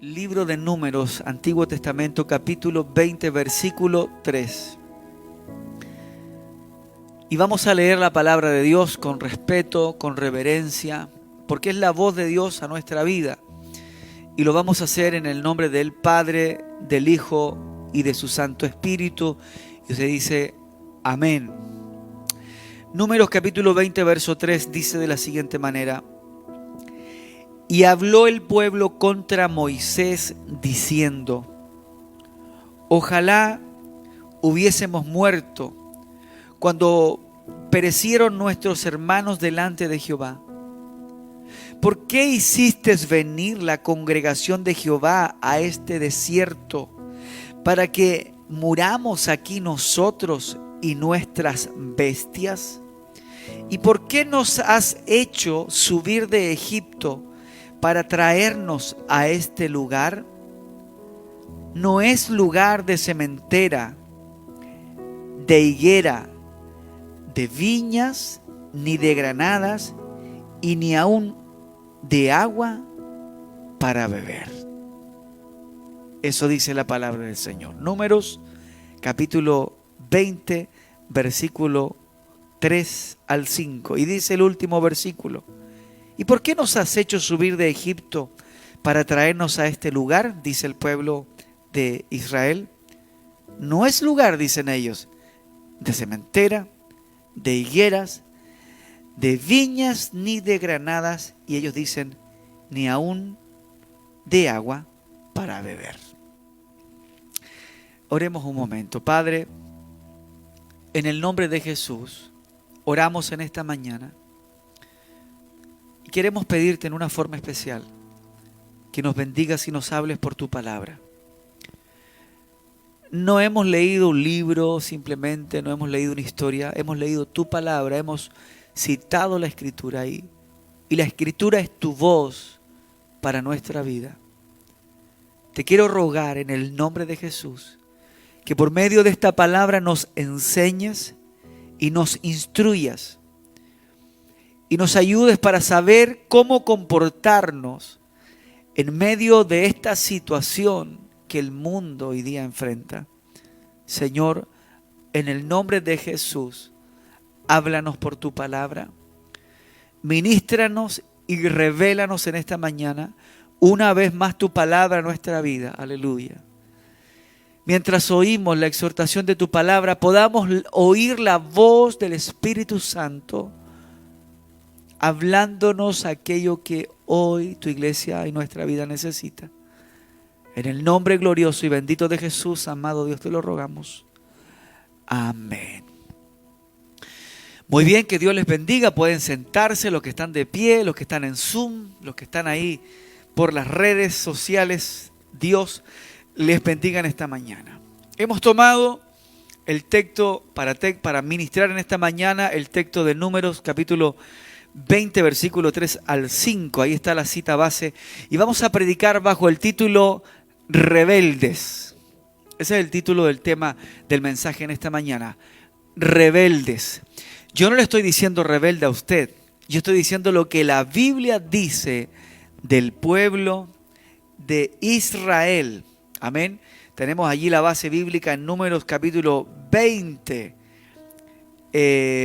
Libro de Números, Antiguo Testamento, capítulo 20, versículo 3. Y vamos a leer la palabra de Dios con respeto, con reverencia, porque es la voz de Dios a nuestra vida. Y lo vamos a hacer en el nombre del Padre, del Hijo y de su Santo Espíritu. Y usted dice, amén. Números capítulo 20, verso 3 dice de la siguiente manera: Y habló el pueblo contra Moisés diciendo: Ojalá hubiésemos muerto cuando perecieron nuestros hermanos delante de Jehová. ¿Por qué hiciste venir la congregación de Jehová a este desierto para que muramos aquí nosotros y nuestras bestias? ¿Y por qué nos has hecho subir de Egipto para traernos a este lugar? No es lugar de sementera, de higuera, de viñas, ni de granadas, y ni aún de agua para beber. Eso dice la palabra del Señor. Números capítulo 20, versículo 3 al 5. Y dice el último versículo: ¿Y por qué nos has hecho subir de Egipto para traernos a este lugar? Dice el pueblo de Israel. No es lugar, dicen ellos, de sementera, de higueras, de viñas, ni de granadas. Y ellos dicen, ni aún de agua para beber. Oremos un momento. Padre, en el nombre de Jesús, oramos en esta mañana. Y queremos pedirte en una forma especial que nos bendigas y nos hables por tu palabra. No hemos leído un libro simplemente, no hemos leído una historia, hemos leído tu palabra, hemos citado la Escritura ahí. Y la Escritura es tu voz para nuestra vida. Te quiero rogar en el nombre de Jesús que por medio de esta palabra nos enseñes y nos instruyas. Y nos ayudes para saber cómo comportarnos en medio de esta situación que el mundo hoy día enfrenta. Señor, en el nombre de Jesús, háblanos por tu palabra. Ministranos y revélanos en esta mañana una vez más tu palabra a nuestra vida. Aleluya. Mientras oímos la exhortación de tu palabra, podamos oír la voz del Espíritu Santo hablándonos aquello que hoy tu iglesia y nuestra vida necesita. En el nombre glorioso y bendito de Jesús, amado Dios, te lo rogamos. Amén. Muy bien, que Dios les bendiga. Pueden sentarse los que están de pie, los que están en Zoom, los que están ahí por las redes sociales. Dios les bendiga en esta mañana. Hemos tomado el texto para ministrar en esta mañana, el texto de Números, capítulo 20, versículo 3 al 5. Ahí está la cita base. Y vamos a predicar bajo el título Rebeldes. Ese es el título del tema del mensaje en esta mañana. Rebeldes. Yo no le estoy diciendo rebelde a usted. Yo estoy diciendo lo que la Biblia dice del pueblo de Israel. Amén. Tenemos allí la base bíblica en Números capítulo 20,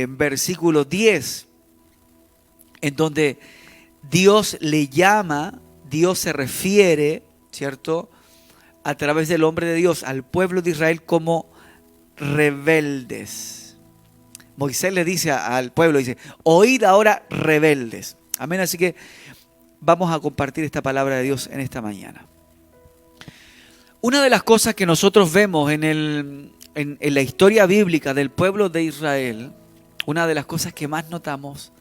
versículo 10. En donde Dios le llama, Dios se refiere, ¿cierto?, a través del hombre de Dios al pueblo de Israel como rebeldes. Moisés le dice al pueblo, dice, oíd ahora rebeldes. Amén, así que vamos a compartir esta palabra de Dios en esta mañana. Una de las cosas que nosotros vemos en la historia bíblica del pueblo de Israel, una de las cosas que más notamos,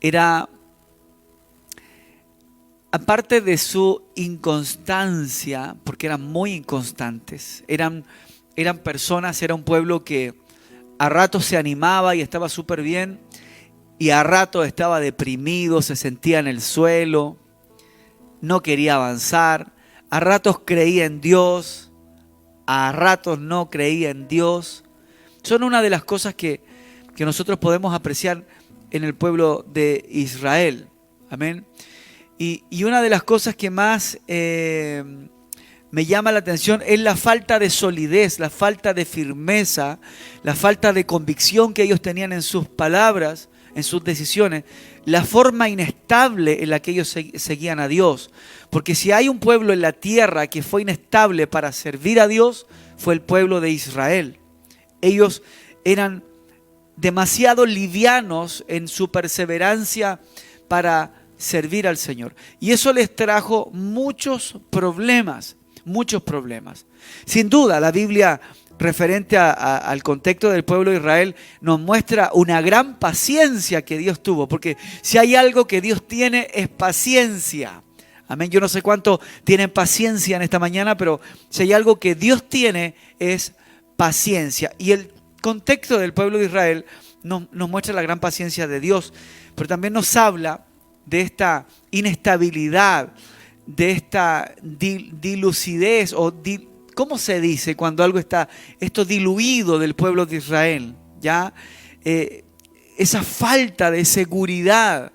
era, aparte de su inconstancia, porque eran muy inconstantes, eran personas, era un pueblo que a ratos se animaba y estaba súper bien, y a ratos estaba deprimido, se sentía en el suelo, no quería avanzar, a ratos creía en Dios, a ratos no creía en Dios. Son una de las cosas que nosotros podemos apreciar en el pueblo de Israel. Amén. Y una de las cosas que más me llama la atención es la falta de solidez, la falta de firmeza, la falta de convicción que ellos tenían en sus palabras, en sus decisiones, la forma inestable en la que ellos seguían a Dios. Porque si hay un pueblo en la tierra que fue inestable para servir a Dios, fue el pueblo de Israel. Ellos eran demasiado livianos en su perseverancia para servir al Señor. Y eso les trajo muchos problemas, muchos problemas. Sin duda, la Biblia, referente al contexto del pueblo de Israel, nos muestra una gran paciencia que Dios tuvo, porque si hay algo que Dios tiene es paciencia. Amén. Yo no sé cuánto tienen paciencia en esta mañana, pero si hay algo que Dios tiene es paciencia. Y el contexto del pueblo de Israel nos muestra la gran paciencia de Dios, pero también nos habla de esta inestabilidad, de esta dilucidez o ¿cómo se dice cuando algo está esto diluido del pueblo de Israel? ¿Ya? Esa falta de seguridad,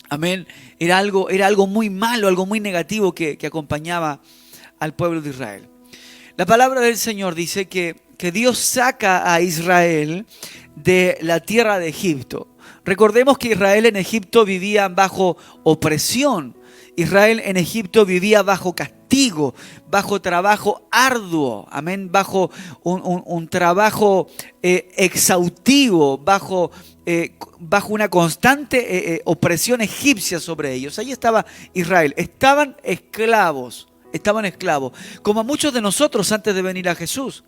amén, era algo muy malo, algo muy negativo que acompañaba al pueblo de Israel. La palabra del Señor dice que Dios saca a Israel de la tierra de Egipto. Recordemos que Israel en Egipto vivía bajo opresión. Israel en Egipto vivía bajo castigo, bajo trabajo arduo, amén, bajo un trabajo exhaustivo, bajo una constante opresión egipcia sobre ellos. Ahí estaba Israel, estaban esclavos, como muchos de nosotros antes de venir a Jesús.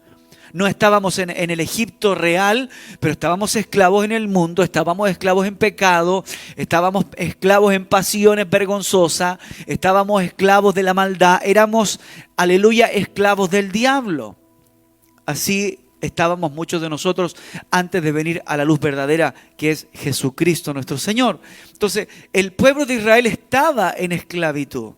No estábamos en el Egipto real, pero estábamos esclavos en el mundo, estábamos esclavos en pecado, estábamos esclavos en pasiones vergonzosas, estábamos esclavos de la maldad, éramos, aleluya, esclavos del diablo. Así estábamos muchos de nosotros antes de venir a la luz verdadera, que es Jesucristo nuestro Señor. Entonces, el pueblo de Israel estaba en esclavitud.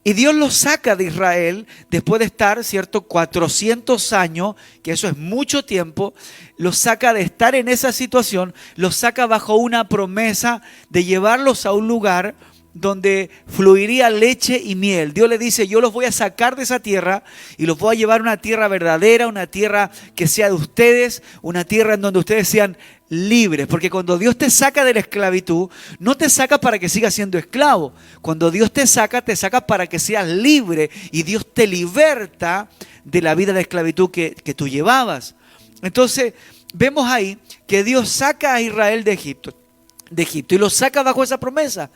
Y Dios los saca de Israel después de estar, ¿cierto?, 400 años, que eso es mucho tiempo, los saca de estar en esa situación, los saca bajo una promesa de llevarlos a un lugar donde fluiría leche y miel. Dios le dice, yo los voy a sacar de esa tierra y los voy a llevar a una tierra verdadera, una tierra que sea de ustedes, una tierra en donde ustedes sean libres. Porque cuando Dios te saca de la esclavitud, no te saca para que sigas siendo esclavo. Cuando Dios te saca para que seas libre y Dios te liberta de la vida de esclavitud que tú llevabas. Entonces, vemos ahí que Dios saca a Israel de Egipto y los saca bajo esa promesa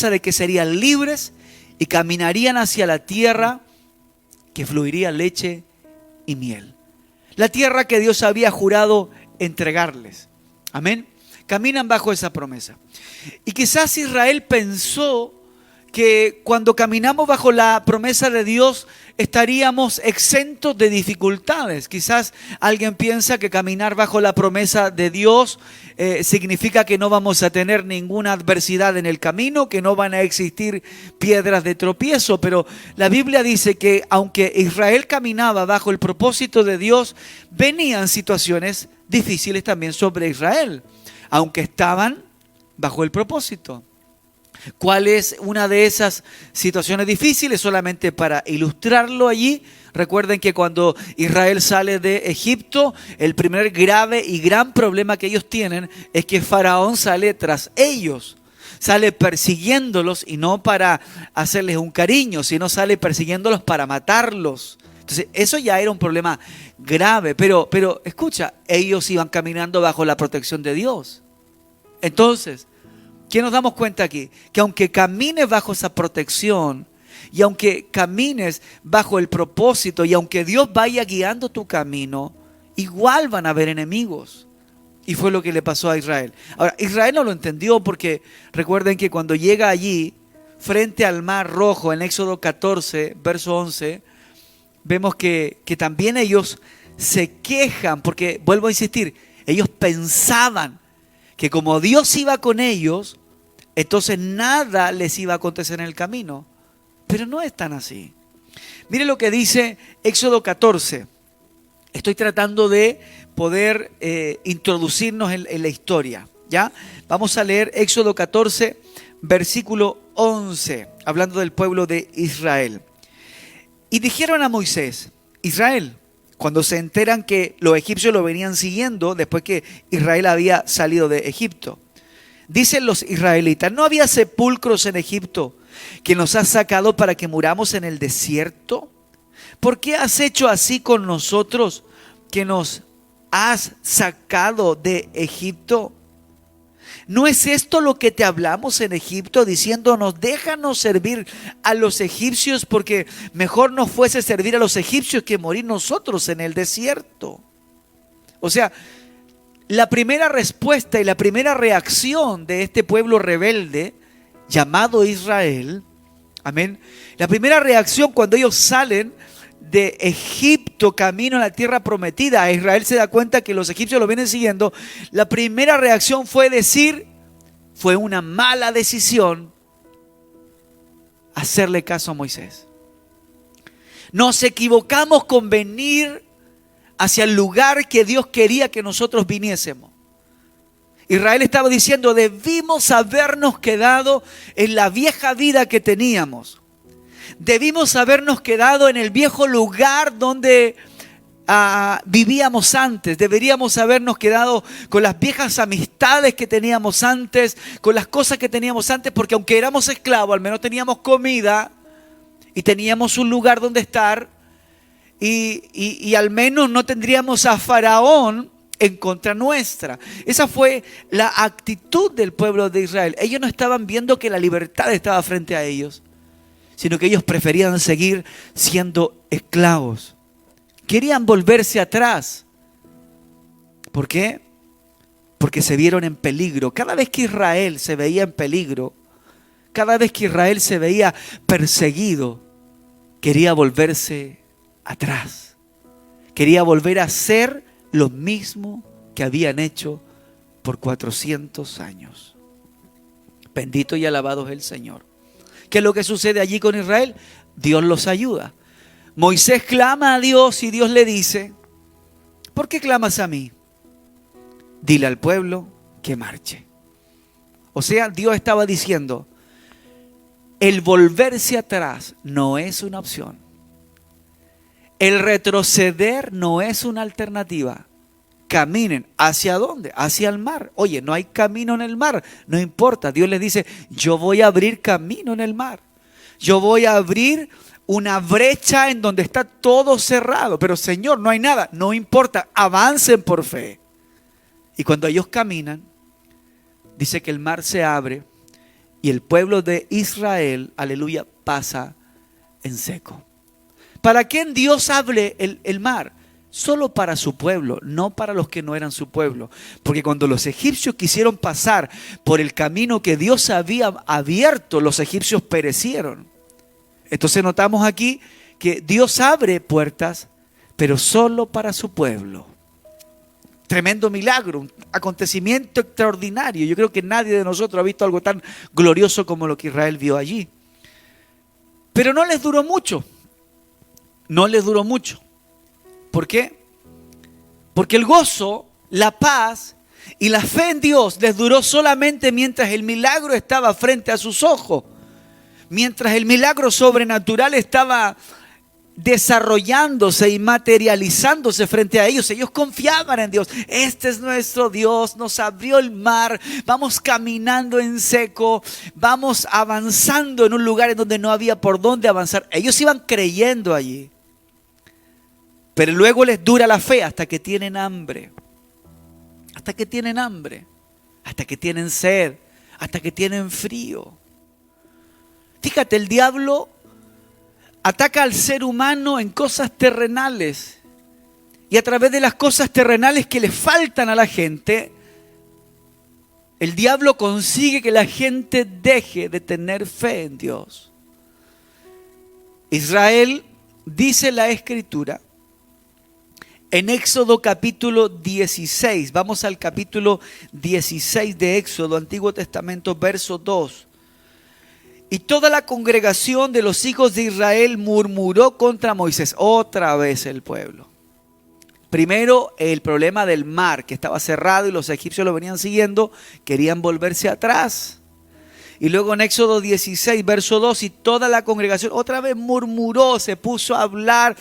de que serían libres y caminarían hacia la tierra que fluiría leche y miel. La tierra que Dios había jurado entregarles. Amén. Caminan bajo esa promesa. Y quizás Israel pensó que cuando caminamos bajo la promesa de Dios estaríamos exentos de dificultades. Quizás alguien piensa que caminar bajo la promesa de Dios significa que no vamos a tener ninguna adversidad en el camino, que no van a existir piedras de tropiezo. Pero la Biblia dice que aunque Israel caminaba bajo el propósito de Dios, venían situaciones difíciles también sobre Israel, aunque estaban bajo el propósito. ¿Cuál es una de esas situaciones difíciles? Solamente para ilustrarlo allí, recuerden que cuando Israel sale de Egipto, el primer grave y gran problema que ellos tienen es que Faraón sale tras ellos. Sale persiguiéndolos y no para hacerles un cariño, sino sale persiguiéndolos para matarlos. Entonces, eso ya era un problema grave, pero escucha, ellos iban caminando bajo la protección de Dios. Entonces, ¿qué nos damos cuenta aquí? Que aunque camines bajo esa protección y aunque camines bajo el propósito y aunque Dios vaya guiando tu camino, igual van a haber enemigos. Y fue lo que le pasó a Israel. Ahora, Israel no lo entendió porque recuerden que cuando llega allí, frente al Mar Rojo, en Éxodo 14, verso 11, vemos que también ellos se quejan porque, vuelvo a insistir, ellos pensaban que como Dios iba con ellos, entonces nada les iba a acontecer en el camino. Pero no es tan así. Mire lo que dice Éxodo 14. Estoy tratando de poder introducirnos en la historia, ¿ya? Vamos a leer Éxodo 14, versículo 11, hablando del pueblo de Israel. Y dijeron a Moisés: Israel, cuando se enteran que los egipcios lo venían siguiendo después que Israel había salido de Egipto, dicen los israelitas: ¿no había sepulcros en Egipto que nos has sacado para que muramos en el desierto? ¿Por qué has hecho así con nosotros que nos has sacado de Egipto? ¿No es esto lo que te hablamos en Egipto, diciéndonos: déjanos servir a los egipcios, porque mejor nos fuese servir a los egipcios que morir nosotros en el desierto? O sea, la primera respuesta y la primera reacción de este pueblo rebelde llamado Israel, amén, la primera reacción cuando ellos salen de Egipto camino a la tierra prometida, Israel se da cuenta que los egipcios lo vienen siguiendo. La primera reacción fue decir: fue una mala decisión hacerle caso a Moisés. Nos equivocamos con venir hacia el lugar que Dios quería que nosotros viniésemos. Israel estaba diciendo: debimos habernos quedado en la vieja vida que teníamos. Debimos habernos quedado en el viejo lugar donde vivíamos antes. Deberíamos habernos quedado con las viejas amistades que teníamos antes, con las cosas que teníamos antes, porque aunque éramos esclavos, al menos teníamos comida y teníamos un lugar donde estar, y al menos no tendríamos a Faraón en contra nuestra. Esa fue la actitud del pueblo de Israel. Ellos no estaban viendo que la libertad estaba frente a ellos, sino que ellos preferían seguir siendo esclavos. Querían volverse atrás. ¿Por qué? Porque se vieron en peligro. Cada vez que Israel se veía en peligro, cada vez que Israel se veía perseguido, quería volverse atrás. Quería volver a hacer lo mismo que habían hecho por 400 años. Bendito y alabado es el Señor. ¿Qué es lo que sucede allí con Israel? Dios los ayuda. Moisés clama a Dios y Dios le dice: ¿por qué clamas a mí? Dile al pueblo que marche. O sea, Dios estaba diciendo: el volverse atrás no es una opción. El retroceder no es una alternativa. Caminen. ¿Hacia dónde? Hacia el mar. Oye, no hay camino en el mar. No importa. Dios les dice: yo voy a abrir camino en el mar. Yo voy a abrir una brecha en donde está todo cerrado. Pero Señor, no hay nada. No importa. Avancen por fe. Y cuando ellos caminan, dice que el mar se abre y el pueblo de Israel, aleluya, pasa en seco. ¿Para quién Dios abre el mar? Solo para su pueblo, no para los que no eran su pueblo. Porque cuando los egipcios quisieron pasar por el camino que Dios había abierto, los egipcios perecieron. Entonces notamos aquí que Dios abre puertas, pero solo para su pueblo. Tremendo milagro, un acontecimiento extraordinario. Yo creo que nadie de nosotros ha visto algo tan glorioso como lo que Israel vio allí. Pero no les duró mucho. No les duró mucho. ¿Por qué? Porque el gozo, la paz y la fe en Dios les duró solamente mientras el milagro estaba frente a sus ojos. Mientras el milagro sobrenatural estaba desarrollándose y materializándose frente a ellos, ellos confiaban en Dios. Este es nuestro Dios, nos abrió el mar, vamos caminando en seco, vamos avanzando en un lugar en donde no había por dónde avanzar. Ellos iban creyendo allí. Pero luego les dura la fe hasta que tienen hambre. Hasta que tienen hambre. Hasta que tienen sed. Hasta que tienen frío. Fíjate, el diablo ataca al ser humano en cosas terrenales. Y a través de las cosas terrenales que le faltan a la gente, el diablo consigue que la gente deje de tener fe en Dios. Israel, dice la Escritura, en Éxodo capítulo 16, vamos al capítulo 16 de Éxodo, Antiguo Testamento, verso 2. Y toda la congregación de los hijos de Israel murmuró contra Moisés. Otra vez el pueblo. Primero, el problema del mar, que estaba cerrado y los egipcios lo venían siguiendo, querían volverse atrás. Y luego en Éxodo 16, verso 2, y toda la congregación otra vez murmuró, se puso a hablar,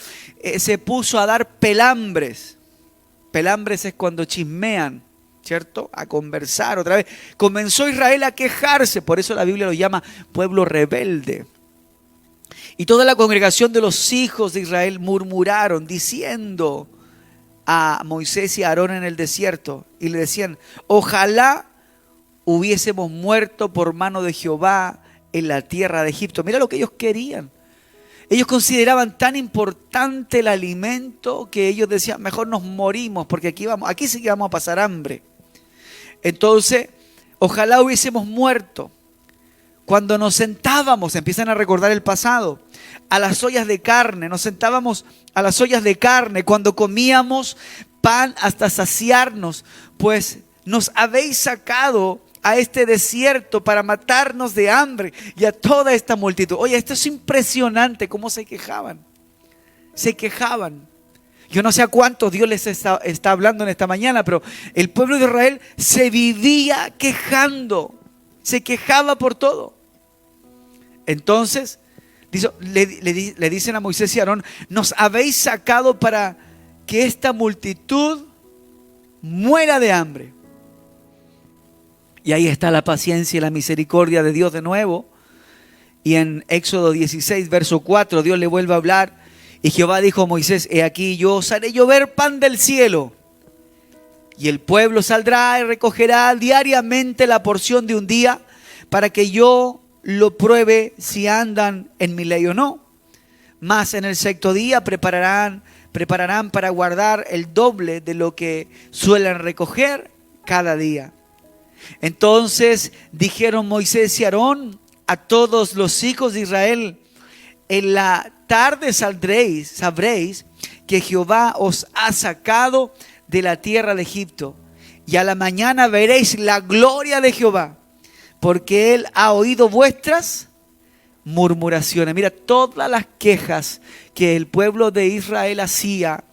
se puso a dar pelambres. Pelambres es cuando chismean, ¿cierto? A conversar otra vez. Comenzó Israel a quejarse, por eso la Biblia lo llama pueblo rebelde. Y toda la congregación de los hijos de Israel murmuraron, diciendo a Moisés y a Aarón en el desierto, y le decían: ojalá hubiésemos muerto por mano de Jehová en la tierra de Egipto. Mira lo que ellos querían. Ellos consideraban tan importante el alimento que ellos decían: mejor nos morimos porque aquí sí que vamos a pasar hambre. Entonces, ojalá hubiésemos muerto. Cuando nos sentábamos, empiezan a recordar el pasado, a las ollas de carne, nos sentábamos a las ollas de carne, cuando comíamos pan hasta saciarnos, pues nos habéis sacado a este desierto para matarnos de hambre y a toda esta multitud. Oye, esto es impresionante cómo se quejaban. Se quejaban. Yo no sé a cuántos Dios les está hablando en esta mañana, pero el pueblo de Israel se vivía quejando. Se quejaba por todo. Entonces, le dicen a Moisés y a Aarón: nos habéis sacado para que esta multitud muera de hambre. Y ahí está la paciencia y la misericordia de Dios de nuevo. Y en Éxodo 16, verso 4, Dios le vuelve a hablar. Y Jehová dijo a Moisés: he aquí, yo os haré llover pan del cielo. Y el pueblo saldrá y recogerá diariamente la porción de un día, para que yo lo pruebe si andan en mi ley o no. Mas en el sexto día prepararán para guardar el doble de lo que suelen recoger cada día. Entonces dijeron Moisés y Aarón a todos los hijos de Israel: en la tarde sabréis que Jehová os ha sacado de la tierra de Egipto, y a la mañana veréis la gloria de Jehová, porque él ha oído vuestras murmuraciones. Mira, todas las quejas que el pueblo de Israel hacía,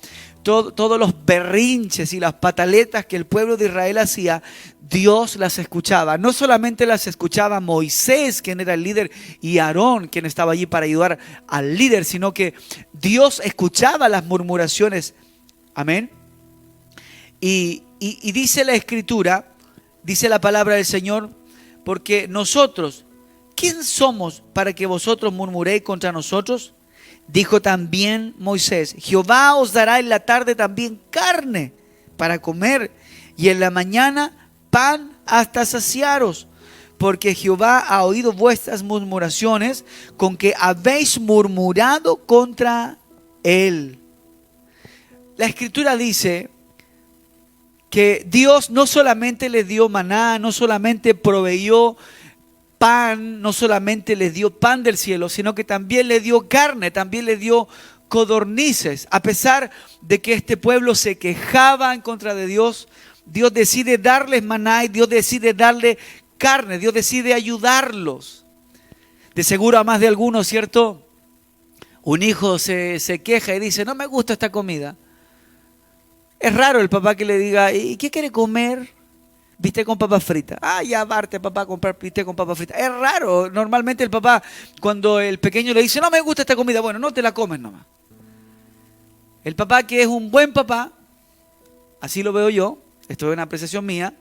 todos los berrinches y las pataletas que el pueblo de Israel hacía, Dios las escuchaba. No solamente las escuchaba Moisés, quien era el líder, y Aarón, quien estaba allí para ayudar al líder, sino que Dios escuchaba las murmuraciones. Amén. Y dice la Escritura, dice la palabra del Señor: porque nosotros, ¿quién somos para que vosotros murmuréis contra nosotros? Dijo también Moisés: Jehová os dará en la tarde también carne para comer, y en la mañana pan hasta saciaros, porque Jehová ha oído vuestras murmuraciones con que habéis murmurado contra él. La Escritura dice que Dios no solamente les dio maná, no solamente proveyó pan, no solamente les dio pan del cielo, sino que también les dio carne, también les dio codornices. A pesar de que este pueblo se quejaba en contra de Dios, Dios decide darles maná y Dios decide darle carne, Dios decide ayudarlos. De seguro a más de algunos, ¿cierto? Un hijo se queja y dice: no me gusta esta comida. Es raro el papá que le diga: ¿y qué quiere comer? Bistec con papas fritas. Ah, ya parte papá a comprar bistec con papas fritas. Es raro. Normalmente el papá, cuando el pequeño le dice: no me gusta esta comida, bueno, no te la comes nomás. El papá que es un buen papá, así lo veo yo, esto es una apreciación mía,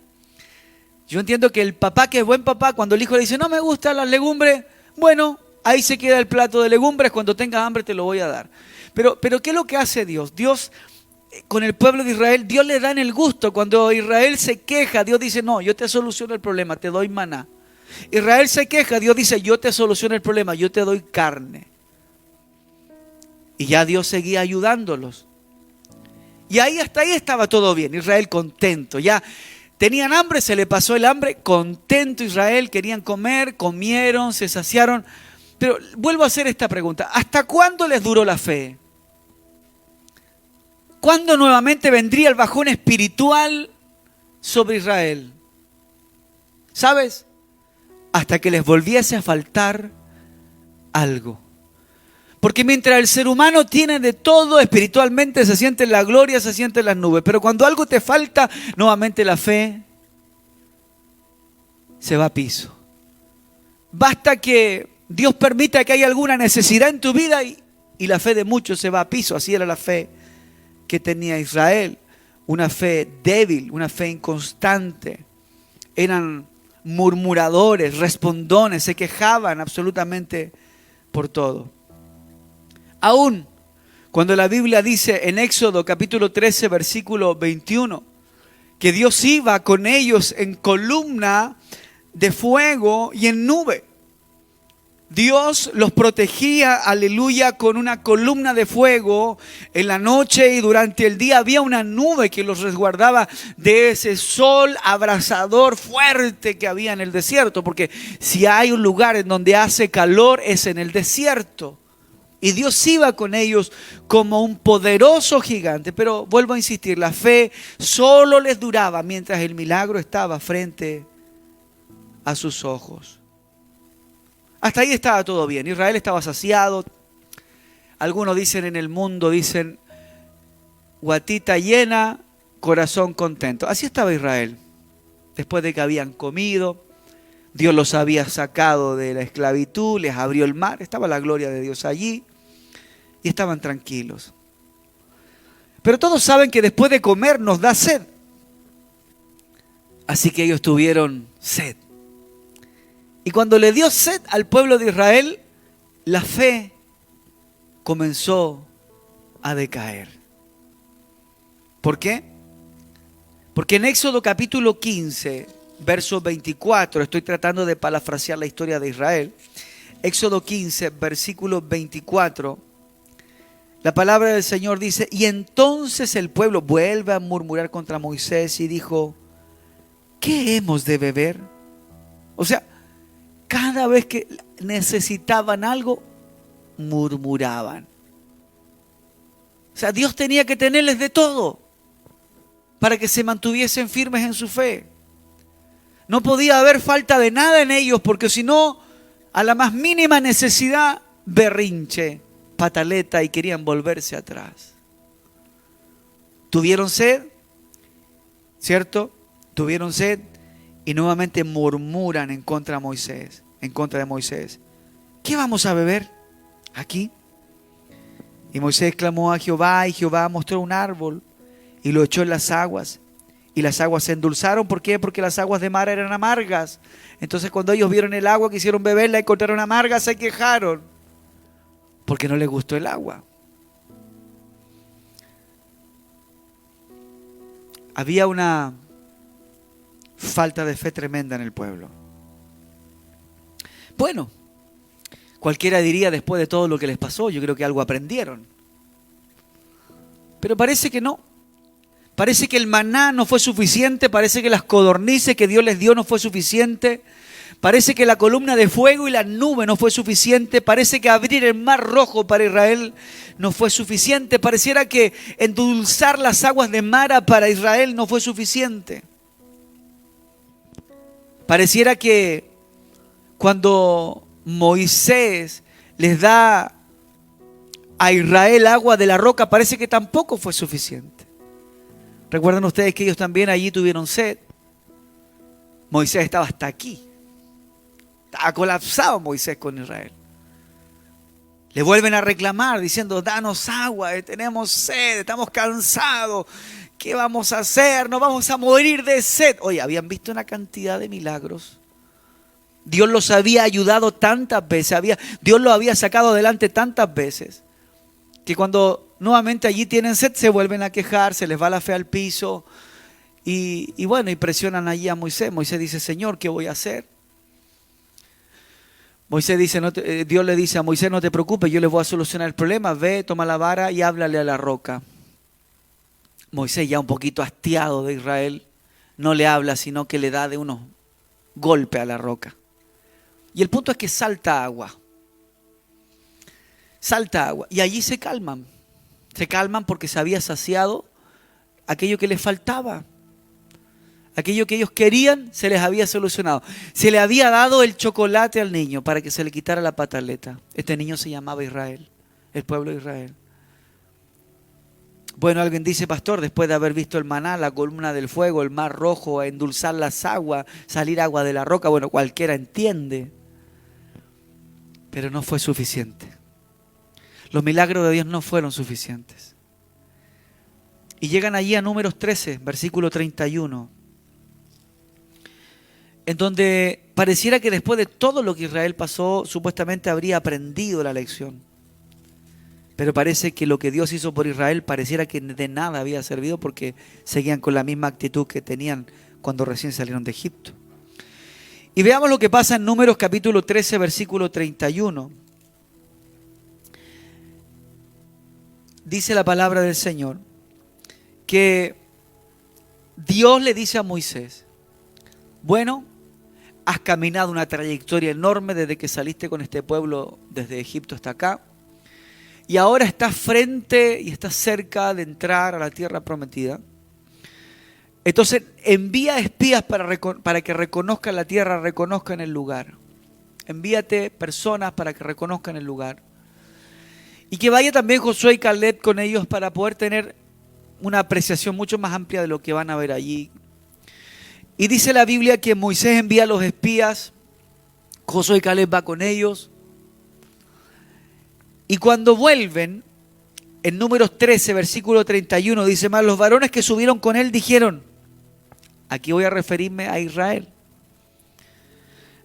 yo entiendo que el papá que es buen papá, cuando el hijo le dice: no me gustan las legumbres, bueno, ahí se queda el plato de legumbres, cuando tengas hambre te lo voy a dar. Pero ¿qué es lo que hace Dios? Dios, con el pueblo de Israel, Dios le da en el gusto. Cuando Israel se queja, Dios dice: no, yo te soluciono el problema, te doy maná. Israel se queja, Dios dice: yo te soluciono el problema, yo te doy carne. Y ya Dios seguía ayudándolos. Y ahí, hasta ahí estaba todo bien, Israel contento. Ya tenían hambre, se le pasó el hambre, contento Israel, querían comer, comieron, se saciaron. Pero vuelvo a hacer esta pregunta: ¿hasta cuándo les duró la fe? ¿Cuándo nuevamente vendría el bajón espiritual sobre Israel? ¿Sabes? Hasta que les volviese a faltar algo. Porque mientras el ser humano tiene de todo, espiritualmente se siente en la gloria, se siente en las nubes. Pero cuando algo te falta, nuevamente la fe se va a piso. basta que Dios permita que haya alguna necesidad en tu vida y la fe de muchos se va a piso. Así era la fe que tenía Israel. Una fe débil, una fe inconstante. Eran murmuradores, respondones, se quejaban absolutamente por todo. Aún cuando la Biblia dice en Éxodo capítulo 13 versículo 21 que Dios iba con ellos en columna de fuego y en nube. Dios los protegía, aleluya, con una columna de fuego en la noche, y durante el día había una nube que los resguardaba de ese sol abrasador fuerte que había en el desierto, porque si hay un lugar en donde hace calor es en el desierto. Y Dios iba con ellos como un poderoso gigante. Pero vuelvo a insistir, la fe solo les duraba mientras el milagro estaba frente a sus ojos. Hasta ahí estaba todo bien. Israel estaba saciado. Algunos dicen en el mundo, dicen, guatita llena, corazón contento. Así estaba Israel. Después de que habían comido, Dios los había sacado de la esclavitud, les abrió el mar, estaba la gloria de Dios allí y estaban tranquilos. Pero todos saben que después de comer nos da sed. Así que ellos tuvieron sed. Y cuando le dio sed al pueblo de Israel, la fe comenzó a decaer. ¿Por qué? Porque en Éxodo capítulo 15, verso 24, estoy tratando de parafrasear la historia de Israel. Éxodo 15, versículo 24, la palabra del Señor dice: y entonces el pueblo vuelve a murmurar contra Moisés y dijo: ¿qué hemos de beber? O sea, cada vez que necesitaban algo, murmuraban. O sea, Dios tenía que tenerles de todo para que se mantuviesen firmes en su fe. No podía haber falta de nada en ellos, porque si no, a la más mínima necesidad, berrinche, pataleta, y querían volverse atrás. Tuvieron sed, ¿cierto? Tuvieron sed y nuevamente murmuran en contra de Moisés, ¿Qué vamos a beber aquí? Y Moisés clamó a Jehová, y Jehová mostró un árbol y lo echó en las aguas. Y las aguas se endulzaron. ¿Por qué? Porque las aguas de mar eran amargas. Entonces cuando ellos vieron el agua, quisieron beberla, encontraron amarga, se quejaron porque no les gustó el agua. Había una falta de fe tremenda en el pueblo. Bueno, cualquiera diría, después de todo lo que les pasó, yo creo que algo aprendieron. Pero parece que no. Parece que el maná no fue suficiente, parece que las codornices que Dios les dio no fue suficiente, parece que la columna de fuego y la nube no fue suficiente, parece que abrir el mar rojo para Israel no fue suficiente, pareciera que endulzar las aguas de Mara para Israel no fue suficiente. Pareciera que cuando Moisés les da a Israel agua de la roca, parece que tampoco fue suficiente. Recuerdan ustedes que ellos también allí tuvieron sed. Moisés estaba hasta aquí. Estaba colapsado Moisés con Israel. Le vuelven a reclamar diciendo: danos agua, tenemos sed, estamos cansados. ¿Qué vamos a hacer? Nos vamos a morir de sed. Oye, habían visto una cantidad de milagros. Dios los había ayudado tantas veces. Dios los había sacado adelante tantas veces, que cuando nuevamente allí tienen sed, se vuelven a quejar, se les va la fe al piso. Y bueno, y presionan allí a Moisés. Moisés dice: Señor, ¿qué voy a hacer? Moisés dice, Dios le dice a Moisés: no te preocupes, yo les voy a solucionar el problema. Ve, toma la vara y háblale a la roca. Moisés, ya un poquito hastiado de Israel, no le habla, sino que le da de unos golpes a la roca. Y el punto es que salta agua. Salta agua. Y allí se calman. Se calman porque se había saciado aquello que les faltaba. Aquello que ellos querían se les había solucionado. Se le había dado el chocolate al niño para que se le quitara la pataleta. Este niño se llamaba Israel, el pueblo de Israel. Bueno, alguien dice: pastor, después de haber visto el maná, la columna del fuego, el mar rojo, endulzar las aguas, salir agua de la roca, bueno, cualquiera entiende Pero no fue suficiente. Los milagros de Dios no fueron suficientes. Y llegan allí a Números 13, versículo 31, en donde pareciera que después de todo lo que Israel pasó, supuestamente habría aprendido la lección. Pero parece que lo que Dios hizo por Israel pareciera que de nada había servido, porque seguían con la misma actitud que tenían cuando recién salieron de Egipto. Y veamos lo que pasa en Números capítulo 13, versículo 31. Dice la palabra del Señor que Dios le dice a Moisés: bueno, has caminado una trayectoria enorme desde que saliste con este pueblo desde Egipto hasta acá, y ahora estás frente y estás cerca de entrar a la tierra prometida. Entonces envía espías para que reconozcan la tierra, reconozcan el lugar. Envíate personas para que reconozcan el lugar. Y que vaya también Josué y Caleb con ellos para poder tener una apreciación mucho más amplia de lo que van a ver allí. Y dice la Biblia que Moisés envía a los espías, Josué y Caleb va con ellos. Y cuando vuelven, en Números 13, versículo 31, dice más: los varones que subieron con él dijeron, aquí voy a referirme a Israel,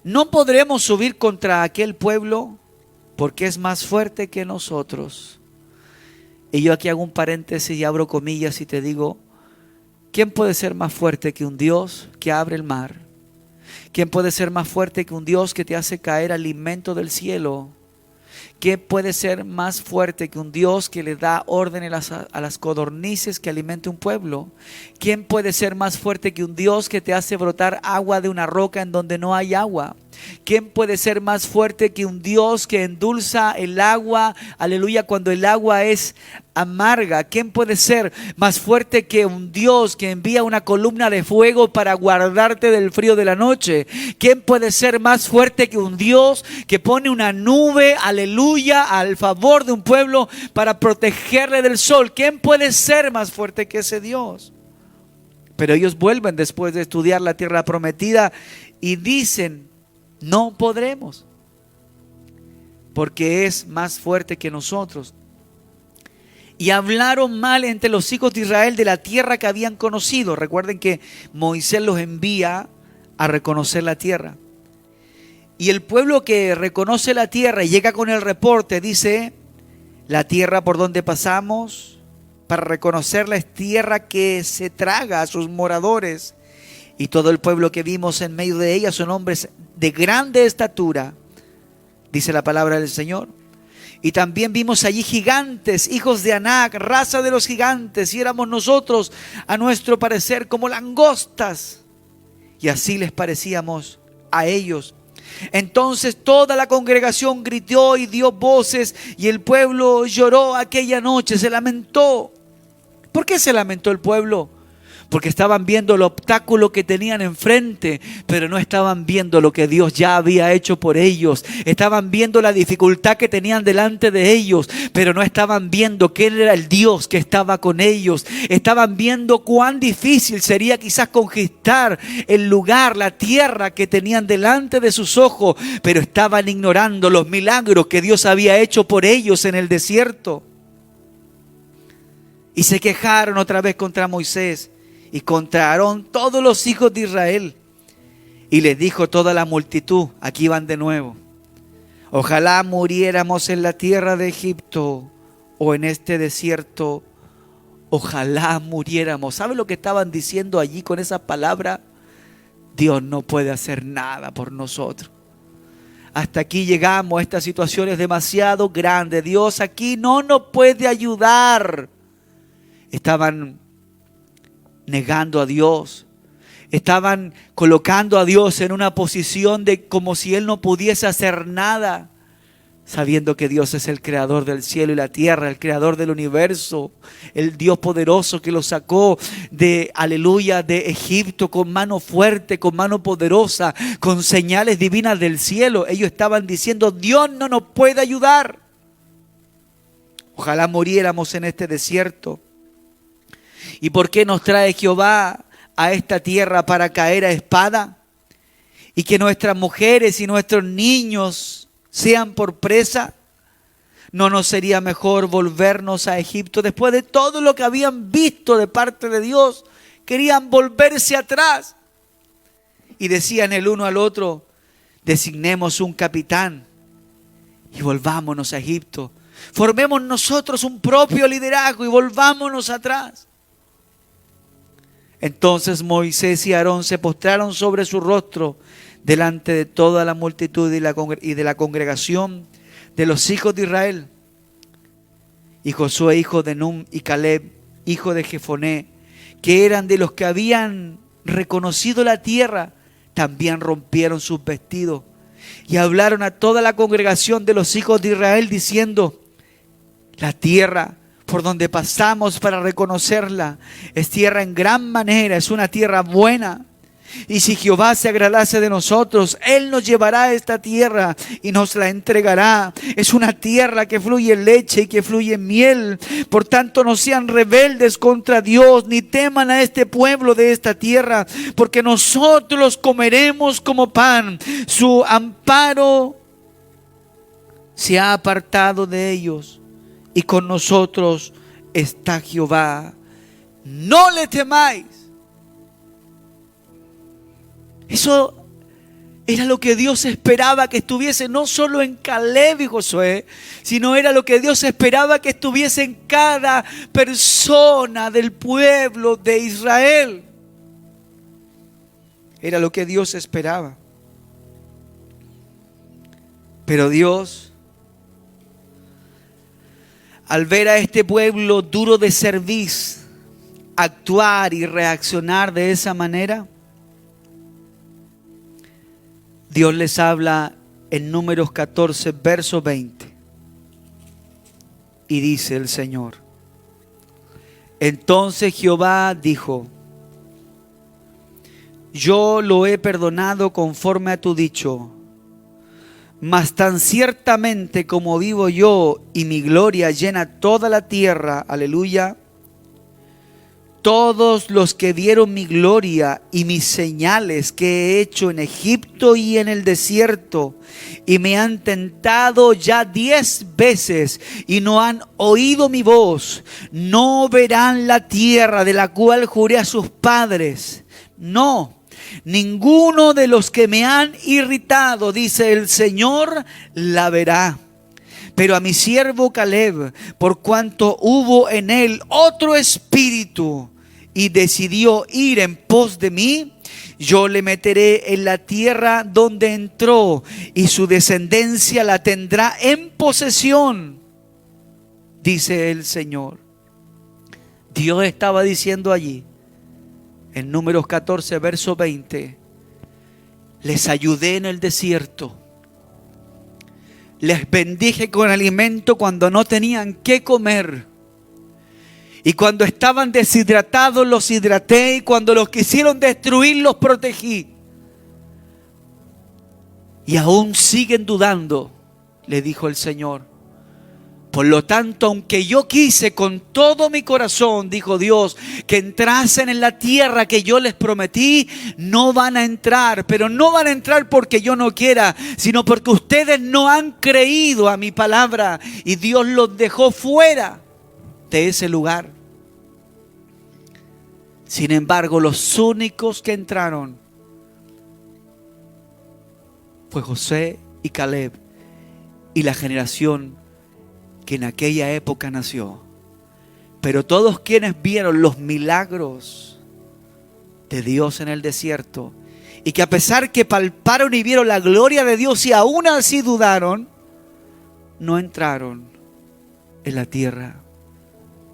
no podremos subir contra aquel pueblo porque es más fuerte que nosotros. Y yo aquí hago un paréntesis y abro comillas y te digo: ¿quién puede ser más fuerte que un Dios que abre el mar? ¿Quién puede ser más fuerte que un Dios que te hace caer alimento del cielo? ¿Qué puede ser más fuerte que un Dios que le da órdenes a las codornices que alimente un pueblo? ¿Quién puede ser más fuerte que un Dios que te hace brotar agua de una roca en donde no hay agua? ¿Quién puede ser más fuerte que un Dios que endulza el agua, aleluya, cuando el agua es amarga? ¿Quién puede ser más fuerte que un Dios que envía una columna de fuego para guardarte del frío de la noche? ¿Quién puede ser más fuerte que un Dios que pone una nube, aleluya, al favor de un pueblo para protegerle del sol? ¿Quién puede ser más fuerte que ese Dios? Pero ellos vuelven después de estudiar la tierra prometida y dicen: no podremos, porque es más fuerte que nosotros. Y hablaron mal entre los hijos de Israel de la tierra que habían conocido. Recuerden que Moisés los envía a reconocer la tierra. Y el pueblo que reconoce la tierra y llega con el reporte dice: la tierra por donde pasamos para reconocerla es tierra que se traga a sus moradores. Y todo el pueblo que vimos en medio de ella son hombres de grande estatura, dice la palabra del Señor. Y también vimos allí gigantes, hijos de Anac, raza de los gigantes, y éramos nosotros, a nuestro parecer, como langostas. Y así les parecíamos a ellos. Entonces toda la congregación gritó y dio voces, y el pueblo lloró aquella noche, se lamentó. ¿Por qué se lamentó el pueblo? Porque estaban viendo el obstáculo que tenían enfrente, pero no estaban viendo lo que Dios ya había hecho por ellos. Estaban viendo la dificultad que tenían delante de ellos, pero no estaban viendo que Él era el Dios que estaba con ellos. Estaban viendo cuán difícil sería quizás conquistar el lugar, la tierra que tenían delante de sus ojos, pero estaban ignorando los milagros que Dios había hecho por ellos en el desierto. Y se quejaron otra vez contra Moisés y contra Aarón todos los hijos de Israel. Y les dijo toda la multitud, aquí van de nuevo: ojalá muriéramos en la tierra de Egipto o en este desierto. Ojalá muriéramos. ¿Sabe lo que estaban diciendo allí con esa palabra? Dios no puede hacer nada por nosotros. Hasta aquí llegamos, esta situación es demasiado grande. Dios aquí no nos puede ayudar. Estaban negando a Dios, estaban colocando a Dios en una posición de como si Él no pudiese hacer nada, sabiendo que Dios es el creador del cielo y la tierra, el creador del universo, el Dios poderoso que los sacó de, aleluya, de Egipto con mano fuerte, con mano poderosa, con señales divinas del cielo. Ellos estaban diciendo: Dios no nos puede ayudar. Ojalá muriéramos en este desierto. ¿Y por qué nos trae Jehová a esta tierra para caer a espada? Y que nuestras mujeres y nuestros niños sean por presa? ¿No nos sería mejor volvernos a Egipto? Después de todo lo que habían visto de parte de Dios, querían volverse atrás. Y decían el uno al otro, designemos un capitán y volvámonos a Egipto. Formemos nosotros un propio liderazgo y volvámonos atrás. Entonces Moisés y Aarón se postraron sobre su rostro delante de toda la multitud y de la congregación de los hijos de Israel. Y Josué, hijo de Nun, y Caleb, hijo de Jefoné, que eran de los que habían reconocido la tierra, también rompieron sus vestidos y hablaron a toda la congregación de los hijos de Israel diciendo: la tierra por donde pasamos para reconocerla es tierra en gran manera, es una tierra buena. Y si Jehová se agradase de nosotros, Él nos llevará a esta tierra y nos la entregará. Es una tierra que fluye leche y que fluye miel. Por tanto, no sean rebeldes contra Dios, ni teman a este pueblo de esta tierra, porque nosotros los comeremos como pan. Su amparo se ha apartado de ellos, y con nosotros está Jehová. No le temáis. Eso era lo que Dios esperaba que estuviese no solo en Caleb y Josué, sino era lo que Dios esperaba que estuviese en cada persona del pueblo de Israel. Era lo que Dios esperaba. Pero Dios, al ver a este pueblo duro de cerviz actuar y reaccionar de esa manera, Dios les habla en Números 14, verso 20. Y dice el Señor: entonces Jehová dijo: yo lo he perdonado conforme a tu dicho, mas tan ciertamente como vivo yo y mi gloria llena toda la tierra, aleluya, todos los que vieron mi gloria y mis señales que he hecho en Egipto y en el desierto, y me han tentado ya 10 veces y no han oído mi voz, no verán la tierra de la cual juré a sus padres. No, ninguno de los que me han irritado, dice el Señor, la verá. Pero a mi siervo Caleb, por cuanto hubo en él otro espíritu y decidió ir en pos de mí, yo le meteré en la tierra donde entró y su descendencia la tendrá en posesión, dice el Señor. Dios estaba diciendo allí, en Números 14, verso 20, les ayudé en el desierto, les bendije con alimento cuando no tenían qué comer. Y cuando estaban deshidratados los hidraté, y cuando los quisieron destruir los protegí. Y aún siguen dudando, le dijo el Señor. Por lo tanto, aunque yo quise con todo mi corazón, dijo Dios, que entrasen en la tierra que yo les prometí, no van a entrar. Pero no van a entrar porque yo no quiera, sino porque ustedes no han creído a mi palabra. Y Dios los dejó fuera de ese lugar. Sin embargo, los únicos que entraron fue Josué y Caleb y la generación que en aquella época nació. Pero todos quienes vieron los milagros de Dios en el desierto, y que a pesar que palparon y vieron la gloria de Dios y aún así dudaron, no entraron en la tierra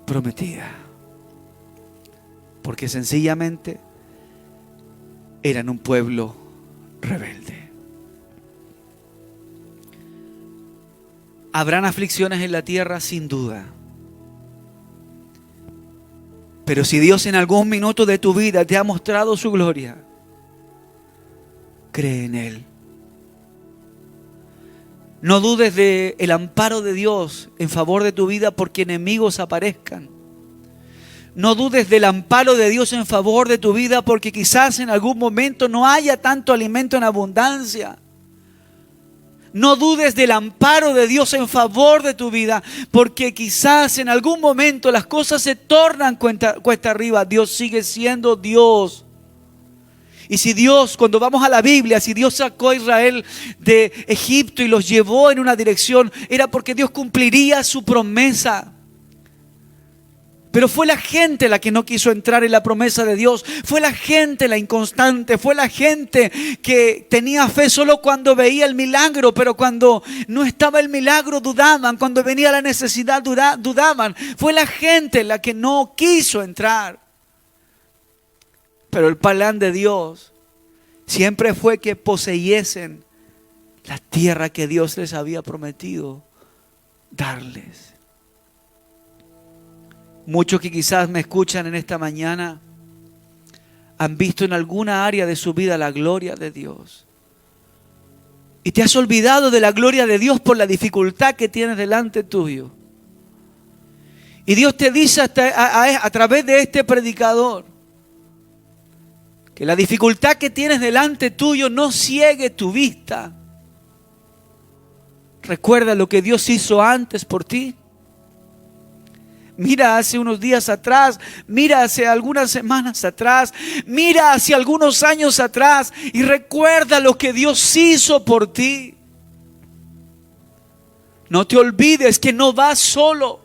prometida. Porque sencillamente eran un pueblo rebelde. Habrán aflicciones en la tierra, sin duda. Pero si Dios en algún minuto de tu vida te ha mostrado su gloria, cree en Él. No dudes del amparo de Dios en favor de tu vida porque enemigos aparezcan. No dudes del amparo de Dios en favor de tu vida porque quizás en algún momento no haya tanto alimento en abundancia. No dudes del amparo de Dios en favor de tu vida, porque quizás en algún momento las cosas se tornan cuesta arriba. Dios sigue siendo Dios. Y si Dios, cuando vamos a la Biblia, si Dios sacó a Israel de Egipto y los llevó en una dirección, era porque Dios cumpliría su promesa. Pero fue la gente la que no quiso entrar en la promesa de Dios. Fue la gente la inconstante. Fue la gente que tenía fe solo cuando veía el milagro. Pero cuando no estaba el milagro dudaban. Cuando venía la necesidad dudaban. Fue la gente la que no quiso entrar. Pero el plan de Dios siempre fue que poseyesen la tierra que Dios les había prometido darles. Muchos que quizás me escuchan en esta mañana han visto en alguna área de su vida la gloria de Dios. Y te has olvidado de la gloria de Dios por la dificultad que tienes delante tuyo. Y Dios te dice a través de este predicador que la dificultad que tienes delante tuyo no ciegue tu vista. Recuerda lo que Dios hizo antes por ti. Mira hace unos días atrás, mira hace algunas semanas atrás, mira hace algunos años atrás y recuerda lo que Dios hizo por ti. No te olvides que no vas solo.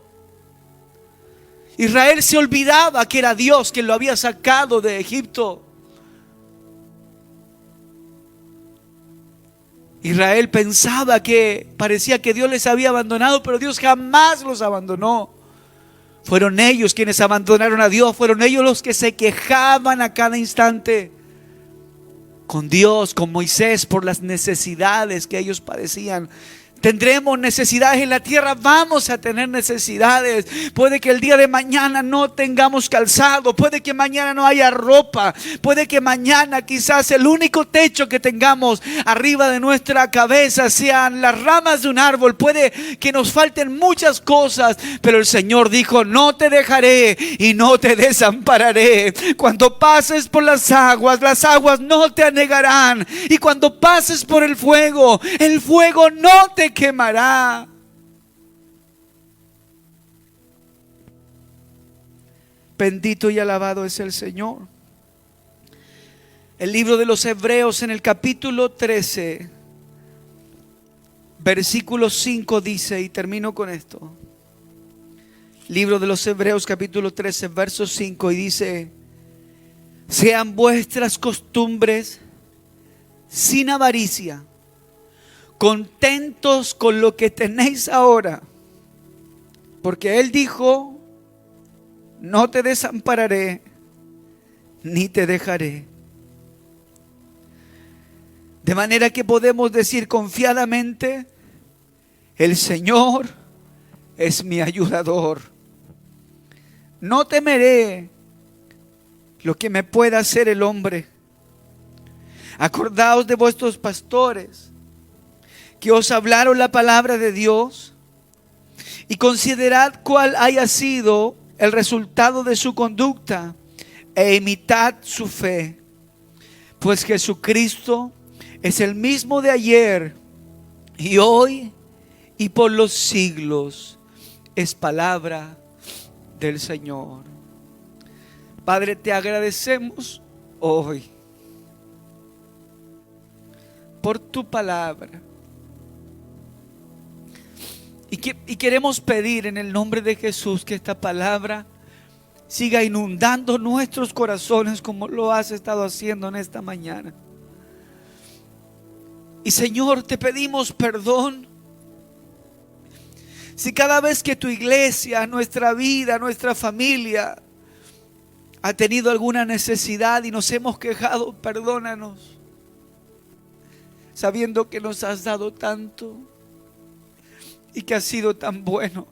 Israel se olvidaba que era Dios quien lo había sacado de Egipto. Israel pensaba que parecía que Dios les había abandonado, pero Dios jamás los abandonó. Fueron ellos quienes abandonaron a Dios, fueron ellos los que se quejaban a cada instante con Dios, con Moisés, por las necesidades que ellos padecían. Tendremos necesidades en la tierra, vamos a tener necesidades. Puede que el día de mañana no tengamos calzado, puede que mañana no haya ropa, puede que mañana quizás el único techo que tengamos arriba de nuestra cabeza sean las ramas de un árbol. Puede que nos falten muchas cosas, pero el Señor dijo: no te dejaré y no te desampararé. Cuando pases por las aguas no te anegarán. Y cuando pases por el fuego no te quemará. Bendito y alabado es el Señor. El libro de los Hebreos en el capítulo 13, versículo 5 dice, y termino con esto. Libro de los Hebreos capítulo 13, verso 5, y dice: sean vuestras costumbres sin avaricia, contentos con lo que tenéis ahora, porque Él dijo: no te desampararé ni te dejaré. De manera que podemos decir confiadamente: el Señor es mi ayudador. No temeré lo que me pueda hacer el hombre. Acordaos de vuestros pastores que os hablaron la palabra de Dios, y considerad cuál haya sido el resultado de su conducta, e imitad su fe, pues Jesucristo es el mismo de ayer y hoy y por los siglos. Es palabra del Señor. Padre, te agradecemos hoy por tu palabra. Y queremos pedir en el nombre de Jesús que esta palabra siga inundando nuestros corazones como lo has estado haciendo en esta mañana. Y Señor, te pedimos perdón si cada vez que tu iglesia, nuestra vida, nuestra familia ha tenido alguna necesidad y nos hemos quejado, perdónanos, sabiendo que nos has dado tanto y que has sido tan bueno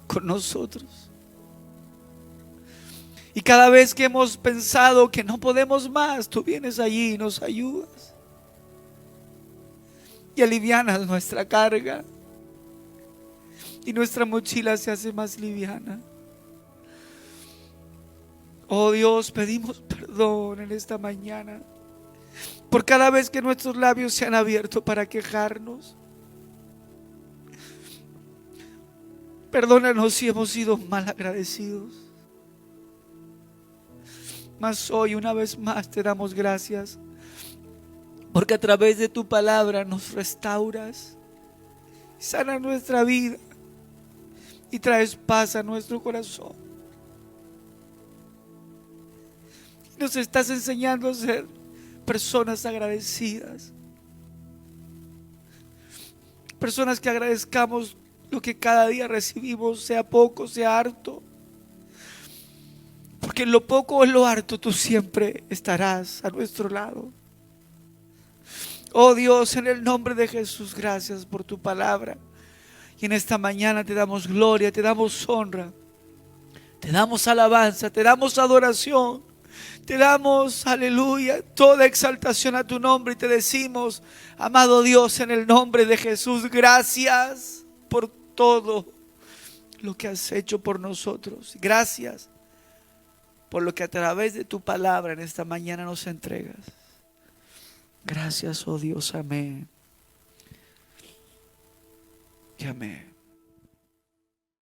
con nosotros. Y cada vez que hemos pensado que no podemos más, tú vienes allí y nos ayudas y alivianas nuestra carga, y nuestra mochila se hace más liviana. Oh Dios, pedimos perdón en esta mañana por cada vez que nuestros labios se han abierto para quejarnos. Perdónanos si hemos sido mal agradecidos. Mas hoy una vez más te damos gracias, porque a través de tu palabra nos restauras, sanas nuestra vida y traes paz a nuestro corazón. Nos estás enseñando a ser personas agradecidas, personas que agradezcamos lo que cada día recibimos, sea poco, sea harto, porque en lo poco o en lo harto tú siempre estarás a nuestro lado. Oh Dios, en el nombre de Jesús, gracias por tu palabra. Y en esta mañana te damos gloria, te damos honra, te damos alabanza, te damos adoración, te damos, aleluya, toda exaltación a tu nombre. Y te decimos, amado Dios, en el nombre de Jesús, gracias por todo lo que has hecho por nosotros. Gracias por lo que a través de tu palabra en esta mañana nos entregas. Gracias, oh Dios, amén. Y amén.